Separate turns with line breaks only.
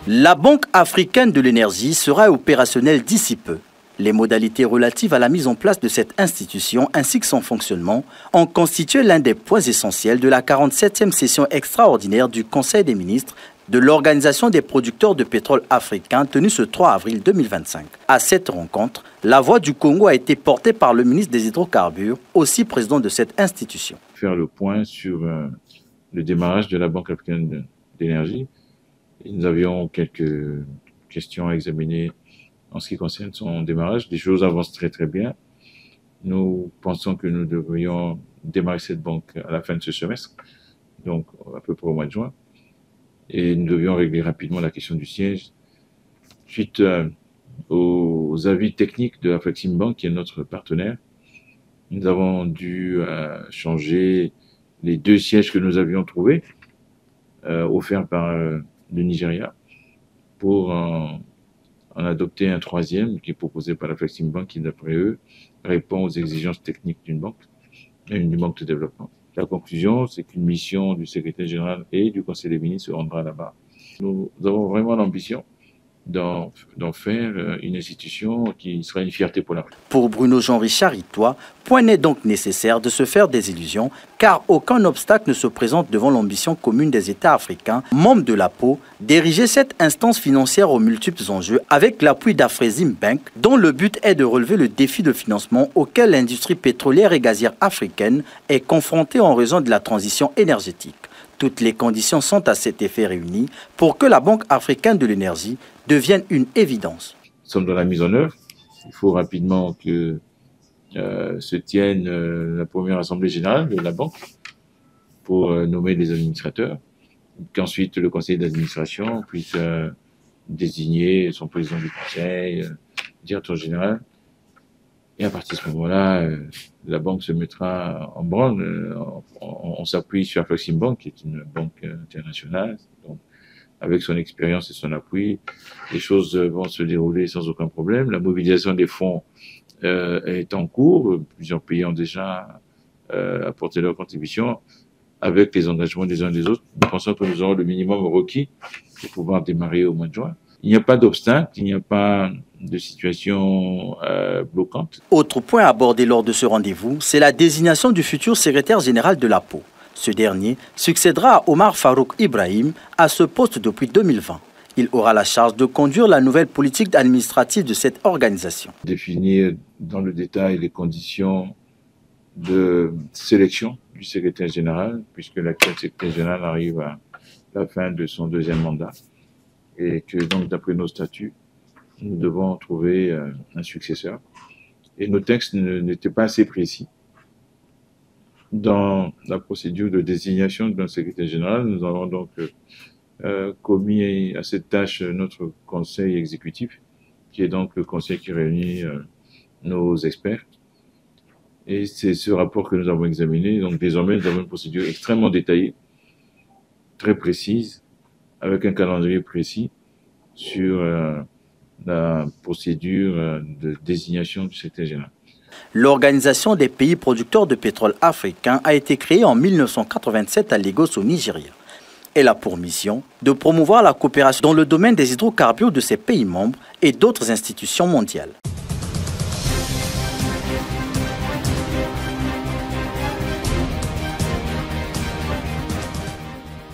La Banque africaine de l'énergie sera opérationnelle d'ici peu. Les modalités relatives à la mise en place de cette institution ainsi que son fonctionnement ont constitué l'un des points essentiels de la 47e session extraordinaire du Conseil des ministres de l'Organisation des producteurs de pétrole africains tenue ce 3 avril 2025. À cette rencontre, la voix du Congo a été portée par le ministre des Hydrocarbures, aussi président de cette institution.
Faire le point sur le démarrage de la Banque africaine d'énergie. Nous avions quelques questions à examiner en ce qui concerne son démarrage. Les choses avancent très très bien. Nous pensons que nous devrions démarrer cette banque à la fin de ce semestre, donc à peu près au mois de juin. Et nous devions régler rapidement la question du siège. Suite aux avis techniques de Afreximbank, qui est notre partenaire, nous avons dû changer les 2 sièges que nous avions trouvés, offerts par le Nigeria, pour en adopter un 3e qui est proposé par Afreximbank, qui d'après eux répond aux exigences techniques d'une banque de développement. La conclusion, c'est qu'une mission du secrétaire général et du Conseil des ministres se rendra là-bas. Nous avons vraiment l'ambition d'en faire une institution qui sera une fierté pour l'Afrique.
Pour Bruno Jean-Richard Itois, point n'est donc nécessaire de se faire des illusions, car aucun obstacle ne se présente devant l'ambition commune des États africains, membres de l'APO, d'ériger cette instance financière aux multiples enjeux avec l'appui d'Afreximbank, dont le but est de relever le défi de financement auquel l'industrie pétrolière et gazière africaine est confrontée en raison de la transition énergétique. Toutes les conditions sont à cet effet réunies pour que la Banque africaine de l'énergie devienne une évidence.
Nous sommes dans la mise en œuvre. Il faut rapidement que se tienne la première assemblée générale de la banque pour nommer les administrateurs, qu'ensuite le conseil d'administration puisse désigner son président du conseil, directeur général. Et à partir de ce moment-là, la banque se mettra en branle. On s'appuie sur Afreximbank, qui est une banque internationale. Donc, avec son expérience et son appui, les choses vont se dérouler sans aucun problème. La mobilisation des fonds est en cours. Plusieurs pays ont déjà apporté leur contribution avec les engagements des uns des autres. Nous pensons que nous aurons le minimum requis pour pouvoir démarrer au mois de juin. Il n'y a pas d'obstacle, il n'y a pas de situation bloquante.
Autre point abordé lors de ce rendez-vous, c'est la désignation du futur secrétaire général de l'APO. Ce dernier succédera à Omar Farouk Ibrahim à ce poste depuis 2020. Il aura la charge de conduire la nouvelle politique administrative de cette organisation.
Définir dans le détail les conditions de sélection du secrétaire général, puisque l'actuel secrétaire général arrive à la fin de son 2e mandat. Et que donc, d'après nos statuts, nous devons trouver un successeur. Et nos textes n'étaient pas assez précis. Dans la procédure de désignation d'un secrétaire général, nous avons donc commis à cette tâche notre conseil exécutif, qui est donc le conseil qui réunit nos experts. Et c'est ce rapport que nous avons examiné. Donc désormais, nous avons une procédure extrêmement détaillée, très précise, avec un calendrier précis sur la procédure de désignation du secrétaire général.
L'Organisation des pays producteurs de pétrole africains a été créée en 1987 à Lagos au Nigeria. Elle a pour mission de promouvoir la coopération dans le domaine des hydrocarbures de ses pays membres et d'autres institutions mondiales.